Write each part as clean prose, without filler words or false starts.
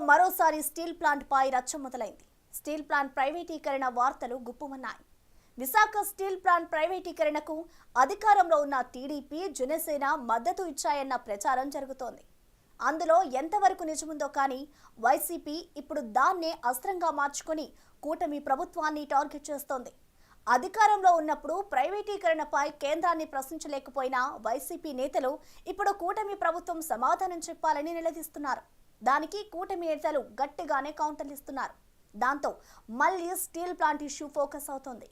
మరోసారి steel plant పై రచ్చ మొదలైంది. స్టీల్ ప్లాంట్ ప్రైవేటీకరణ వార్తలు గుప్పుమన్నాయి. విశాఖ స్టీల్ ప్లాంట్ ప్రైవేటీకరణకు అధికారంలో ఉన్న టీడీపీ, జనసేన మద్దతు ఇచ్చాయన్న ప్రచారం జరుగుతోంది. అందులో ఎంతవరకు నిజముందో కానీ వైసీపీ ఇప్పుడు దాన్నే అస్త్రంగా మార్చుకొని కూటమి ప్రభుత్వాన్ని టార్గెట్ చేస్తోంది. అధికారంలో ఉన్నప్పుడు ప్రైవేటీకరణపై కేంద్రాన్ని ప్రశ్నించలేకపోయినా వైసీపీ నేతలు ఇప్పుడు కూటమి ప్రభుత్వం సమాధానం చెప్పాలని నిలదీస్తున్నారు. దానికి కూటమి నేతలు గట్టిగానే కౌంటర్లు ఇస్తున్నారు. దాంతో మళ్లీ స్టీల్ ప్లాంట్ ఇష్యూ ఫోకస్ అవుతోంది.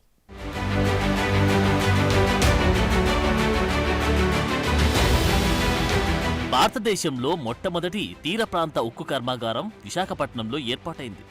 భారతదేశంలో మొట్టమొదటి తీర ప్రాంత ఉక్కు కర్మాగారం విశాఖపట్నంలో ఏర్పాటైంది.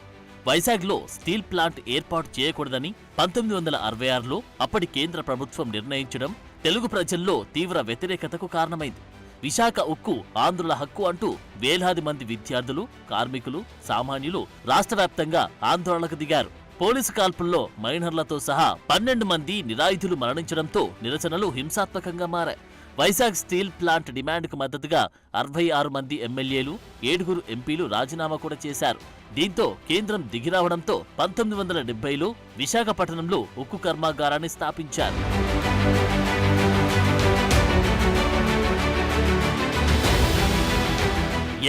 వైజాగ్లో స్టీల్ ప్లాంట్ ఏర్పాటు చేయకూడదని 1966లో అప్పటి కేంద్ర ప్రభుత్వం నిర్ణయించడం తెలుగు ప్రజల్లో తీవ్ర వ్యతిరేకతకు కారణమైంది. విశాఖ ఉక్కు ఆంధ్రుల హక్కు అంటూ వేలాది మంది విద్యార్థులు, కార్మికులు, సామాన్యులు రాష్ట్ర వ్యాప్తంగా ఆందోళనకు దిగారు. పోలీసు కాల్పుల్లో మైనర్లతో సహా 12 మంది నిరాయుధులు మరణించడంతో నిరసనలు హింసాత్మకంగా మారాయి. వైజాగ్ స్టీల్ ప్లాంట్ డిమాండ్కు మద్దతుగా 66 మంది ఎమ్మెల్యేలు, 7 ఎంపీలు రాజీనామా కూడా చేశారు. దీంతో కేంద్రం దిగిరావడంతో 1970లో విశాఖపట్నంలో ఉక్కు కర్మాగారాన్ని స్థాపించారు.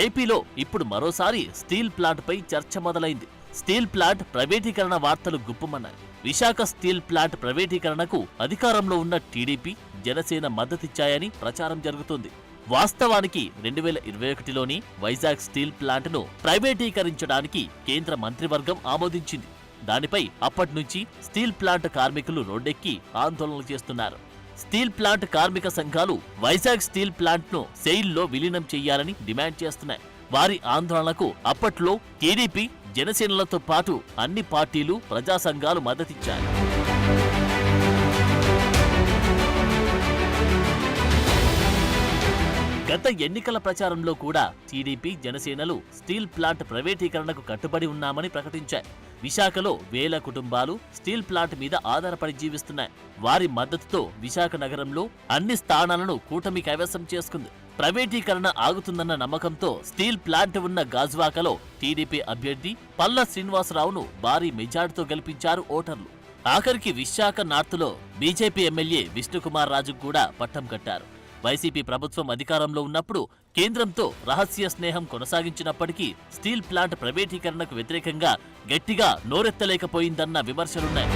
ఏపీలో ఇప్పుడు మరోసారి స్టీల్ ప్లాంట్ పై చర్చ మొదలైంది. స్టీల్ ప్లాంట్ ప్రైవేటీకరణ వార్తలు గుప్పుమన్నాయి. విశాఖ స్టీల్ ప్లాంట్ ప్రైవేటీకరణకు అధికారంలో ఉన్న టీడీపీ, జనసేన మద్దతిచ్చాయని ప్రచారం జరుగుతుంది. వాస్తవానికి 2021లోని వైజాగ్ స్టీల్ ప్లాంట్ను ప్రైవేటీకరించడానికి కేంద్ర మంత్రివర్గం ఆమోదించింది. దానిపై అప్పట్నుంచి స్టీల్ ప్లాంట్ కార్మికులు రోడ్డెక్కి ఆందోళనలు చేస్తున్నారు. స్టీల్ ప్లాంట్ కార్మిక సంఘాలు వైజాగ్ స్టీల్ ప్లాంట్ను సెయిల్లో విలీనం చేయాలని డిమాండ్ చేస్తున్నాయి. వారి ఆందోళనకు అప్పట్లో టీడీపీ, జనసేనలతో పాటు అన్ని పార్టీలు, ప్రజా సంఘాలు మద్దతిచ్చాయి. గత ఎన్నికల ప్రచారంలో కూడా టీడీపీ, జనసేనలు స్టీల్ ప్లాంట్ ప్రైవేటీకరణకు కట్టుబడి ఉన్నామని ప్రకటించాయి. విశాఖలో వేల కుటుంబాలు స్టీల్ ప్లాంట్ మీద ఆధారపడి జీవిస్తున్నాయి. వారి మద్దతుతో విశాఖ నగరంలో అన్ని స్థానాలను కూటమి కైవసం చేసుకుంది. ప్రైవేటీకరణ ఆగుతుందన్న నమ్మకంతో స్టీల్ ప్లాంట్ ఉన్న గాజువాకలో టీడీపీ అభ్యర్థి పల్లా శ్రీనివాసరావును భారీ మెజార్టీతో గెలిపించారు ఓటర్లు. ఆఖరికి విశాఖ నార్త్లో బీజేపీ ఎమ్మెల్యే విష్ణుకుమార్ రాజుకు కూడా పట్టం కట్టారు. వైసీపీ ప్రభుత్వం అధికారంలో ఉన్నప్పుడు కేంద్రంతో రహస్య స్నేహం కొనసాగించినప్పటికీ స్టీల్ ప్లాంట్ ప్రైవేటీకరణకు వ్యతిరేకంగా గట్టిగా నోరెత్తలేకపోయిందన్న విమర్శలున్నాయి.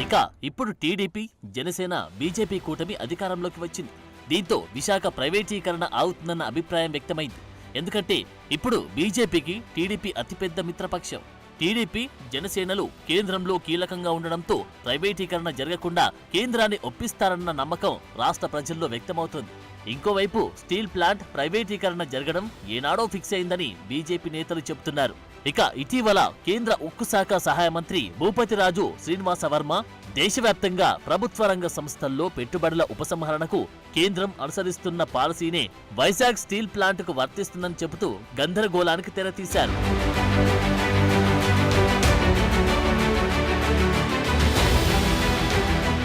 ఇక ఇప్పుడు టీడీపీ, జనసేన, బీజేపీ కూటమి అధికారంలోకి వచ్చింది. దీంతో విశాఖ ప్రైవేటీకరణ ఆగుతుందన్న అభిప్రాయం వ్యక్తమైంది. ఎందుకంటే ఇప్పుడు బీజేపీకి టీడీపీ అతిపెద్ద మిత్రపక్షం. టీడీపీ, జనసేనలు కేంద్రంలో కీలకంగా ఉండడంతో ప్రైవేటీకరణ జరగకుండా కేంద్రాన్ని ఒప్పిస్తారన్న నమ్మకం రాష్ట్ర ప్రజల్లో వ్యక్తమవుతోంది. ఇంకోవైపు స్టీల్ ప్లాంట్ ప్రైవేటీకరణ జరగడం ఏనాడో ఫిక్స్ అయిందని బీజేపీ నేతలు చెబుతున్నారు. ఇక ఇటీవల కేంద్ర ఉక్కు శాఖ సహాయ మంత్రి భూపతిరాజు శ్రీనివాస వర్మ దేశవ్యాప్తంగా ప్రభుత్వ రంగ సంస్థల్లో పెట్టుబడుల ఉపసంహరణకు కేంద్రం అనుసరిస్తున్న పాలసీనే వైజాగ్ స్టీల్ ప్లాంట్కు వర్తిస్తుందని చెబుతూ గందరగోళానికి తెరతీశారు.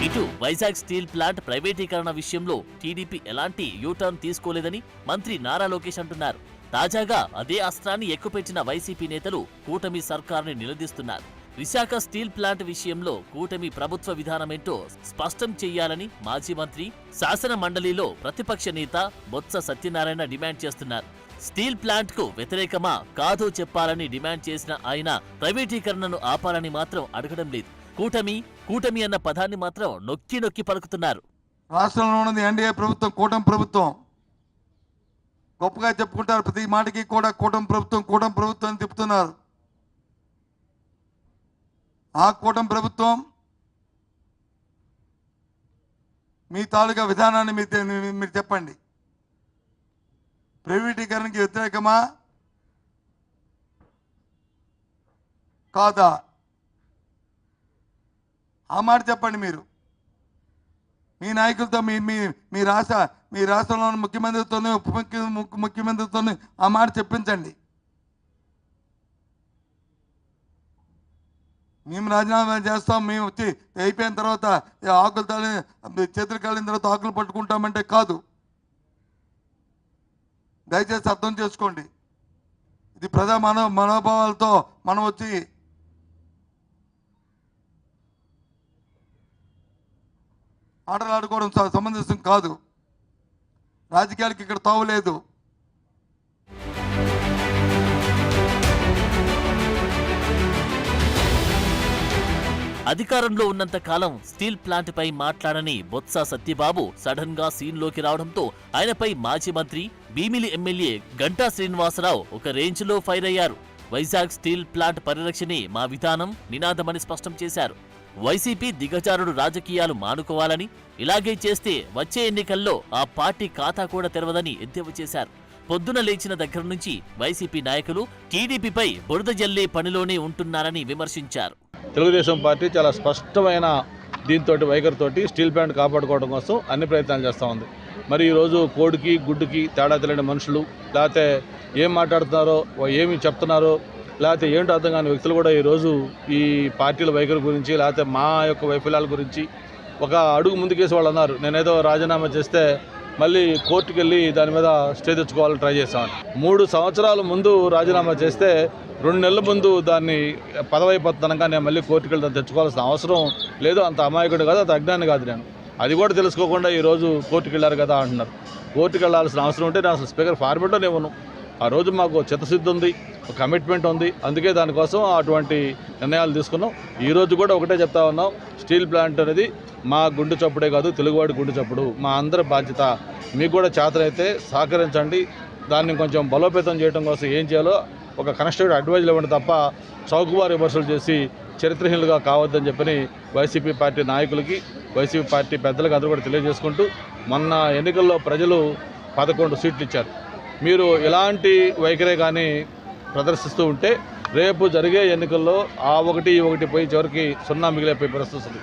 ఇటు వైజాగ్ స్టీల్ ప్లాంట్ ప్రైవేటీకరణ విషయంలో టీడీపీ ఎలాంటి యూటర్న్ తీసుకోలేదని మంత్రి నారా లోకేష్ అంటున్నారు. తాజాగా అదే అస్త్రాన్ని ఎక్కుపెట్టిన వైసీపీ నేతలు కూటమి సర్కార్ని నిలదీస్తున్నారు. విశాఖ స్టీల్ ప్లాంట్ విషయంలో కూటమి ప్రభుత్వ విధానమేంటో స్పష్టం చేయాలని మాజీ మంత్రి, శాసన మండలిలో ప్రతిపక్ష నేత బొత్స సత్యనారాయణ డిమాండ్ చేస్తున్నారు. స్టీల్ ప్లాంట్ కు వ్యతిరేకమా కాదో చెప్పాలని డిమాండ్ చేసిన ఆయన ప్రైవేటీకరణను ఆపాలని మాత్రం అడగడం లేదు. కూటమి అన్న పదాన్ని మాత్రం నొక్కి నొక్కి పలుకుతున్నారు. రాష్ట్రంలో ఉన్నది ఎన్డీఏ ప్రభుత్వం, కూటమి ప్రభుత్వం. గొప్పగా చెప్పుకుంటారు, ప్రతి మాటకి కూడా కూటమి ప్రభుత్వం అని చెప్తున్నారు. ఆ కూటమి ప్రభుత్వం మీ తాలూకా విధానాన్ని మీరు చెప్పండి. ప్రైవేటీకరణకి వ్యతిరేకమా కాదా? ఆ మాట చెప్పండి. మీరు మీ నాయకులతో మీ రాష్ట్రంలో ముఖ్యమంత్రితోనే, ఉప ముఖ్యమంత్రితోనే ఆ మాట చెప్పించండి. మేము రాజీనామా చేస్తాం, మేము వచ్చి అయిపోయిన తర్వాత ఆకులు చేతులు కాలిన తర్వాత ఆకులు పట్టుకుంటామంటే కాదు. దయచేసి అర్థం చేసుకోండి. ఇది ప్రజా మనోభావాలతో మనం వచ్చి ఆటలు ఆడుకోవడం సమంజసం కాదు. రాజకీయాలకి ఇక్కడ తావులేదు. అధికారంలో ఉన్నంత కాలం స్టీల్ ప్లాంట్ పై మాట్లాడని బొత్స సత్యబాబు సడన్ గా సీన్ లోకి రావడంతో ఆయనపై మాజీ మంత్రి భీమిలి ఎమ్మెల్యే గంటా శ్రీనివాసరావు ఒక రేంజ్ లో ఫైర్ అయ్యారు. వైజాగ్ స్టీల్ ప్లాంట్ పరిరక్షణే మా విధానం నినాదమని స్పష్టం చేశారు. వైసీపీ దిగజారుడు రాజకీయాలు మానుకోవాలని, ఇలాగే చేస్తే వచ్చే ఎన్నికల్లో ఆ పార్టీ ఖాతా కూడా తెరవదని ఎద్దేవా చేశారు. పొద్దున లేచిన దగ్గర నుంచి వైసీపీ నాయకులు టీడీపీపై బురద జల్లే పనిలోనే ఉంటున్నారని విమర్శించారు. తెలుగుదేశం పార్టీ చాలా స్పష్టమైన దీంతో వైఖరితోటి స్టీల్ ప్లాంట్ కాపాడుకోవడం కోసం అన్ని ప్రయత్నాలు చేస్తూ ఉంది. మరి ఈరోజు కోడికి గుడ్డుకి తేడా తెలియని మనుషులు, లేకపోతే ఏం మాట్లాడుతున్నారో ఏమి చెప్తున్నారో లేకపోతే ఏంటో అర్థం కాని వ్యక్తులు కూడా ఈరోజు ఈ పార్టీల వైఖరి గురించి లేకపోతే మా యొక్క వైఫల్యాల గురించి ఒక అడుగు ముందుకేసి వాళ్ళు అన్నారు. నేనేదో రాజీనామా చేస్తే మళ్ళీ కోర్టుకు వెళ్ళి దాని మీద స్టే తెచ్చుకోవాలని ట్రై చేశాను. 3 సంవత్సరాల ముందు రాజీనామా చేస్తే 2 నెలల ముందు దాన్ని పదవైపోతున్నాక నేను మళ్ళీ కోర్టుకు వెళ్ళి దాన్ని తెచ్చుకోవాల్సిన అవసరం లేదు. అంత అమాయకుడు కాదు, అంత అజ్ఞాని కాదు నేను. అది కూడా తెలుసుకోకుండా ఈరోజు కోర్టుకు వెళ్ళారు కదా అంటున్నారు. కోర్టుకు వెళ్ళాల్సిన అవసరం ఉంటే నేను అసలు స్పీకర్ ఫార్మేట్లో నేను ఆ రోజు మాకు చిత్తశుద్ధి ఉంది, ఒక కమిట్మెంట్ ఉంది. అందుకే దానికోసం అటువంటి నిర్ణయాలు తీసుకున్నాం. ఈరోజు కూడా ఒకటే చెప్తా ఉన్నాం, స్టీల్ ప్లాంట్ అనేది మా గుండె చప్పుడే కాదు, తెలుగువాడి గుండె చప్పుడు, మా అందరి బాధ్యత. మీకు కూడా చేతనైతే సహకరించండి. దాన్ని కొంచెం బలోపేతం చేయడం కోసం ఏం చేయాలో ఒక కన్స్ట్రక్టివ్ అడ్వైజులు ఇవ్వండి తప్ప చౌకబారు విమర్శలు చేసి చరిత్రహీనులుగా కావద్దని చెప్పని వైసీపీ పార్టీ నాయకులకి, వైసీపీ పార్టీ పెద్దలకు అందరూ కూడా తెలియజేసుకుంటూ, మొన్న ఎన్నికల్లో ప్రజలు 11 సీట్లు ఇచ్చారు. మీరు ఇలాంటి వైఖరే కానీ ప్రదర్శిస్తూ ఉంటే రేపు జరిగే ఎన్నికల్లో ఆ ఒకటి పోయి చివరికి 0 మిగిలిపోయే పరిస్థితి వస్తుంది.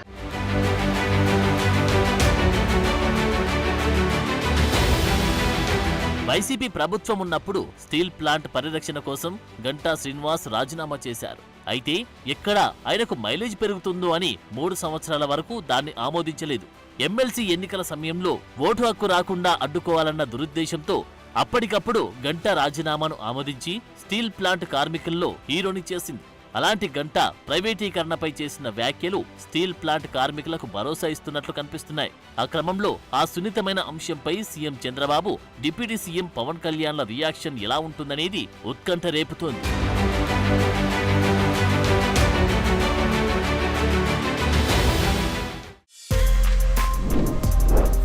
వైసీపీ ప్రభుత్వం ఉన్నప్పుడు స్టీల్ ప్లాంట్ పరిరక్షణ కోసం గంటా శ్రీనివాస్ రాజీనామా చేశారు. అయితే ఎక్కడ ఆయనకు మైలేజ్ పెరుగుతుందో అని 3 సంవత్సరాల వరకు దాన్ని ఆమోదించలేదు. ఎమ్మెల్సీ ఎన్నికల సమయంలో ఓటు హక్కు రాకుండా అడ్డుకోవాలన్న దురుద్దేశంతో అప్పటికప్పుడు గంటా రాజీనామాను ఆమోదించి స్టీల్ ప్లాంట్ కార్మికుల్లో హీరోని చేసింది. అలాంటి గంటా ప్రైవేటీకరణపై చేసిన వ్యాఖ్యలు స్టీల్ ప్లాంట్ కార్మికులకు భరోసా ఇస్తున్నట్లు కనిపిస్తున్నాయి. ఆ క్రమంలో ఆ సున్నితమైన అంశంపై CM Chandrababu, deputy CM Pawan కళ్యాణ్ల రియాక్షన్ ఎలా ఉంటుందనేది ఉత్కంఠ రేపుతోంది.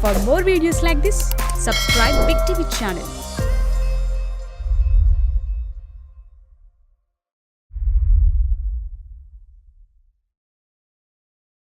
For more videos like this, subscribe Big TV channel.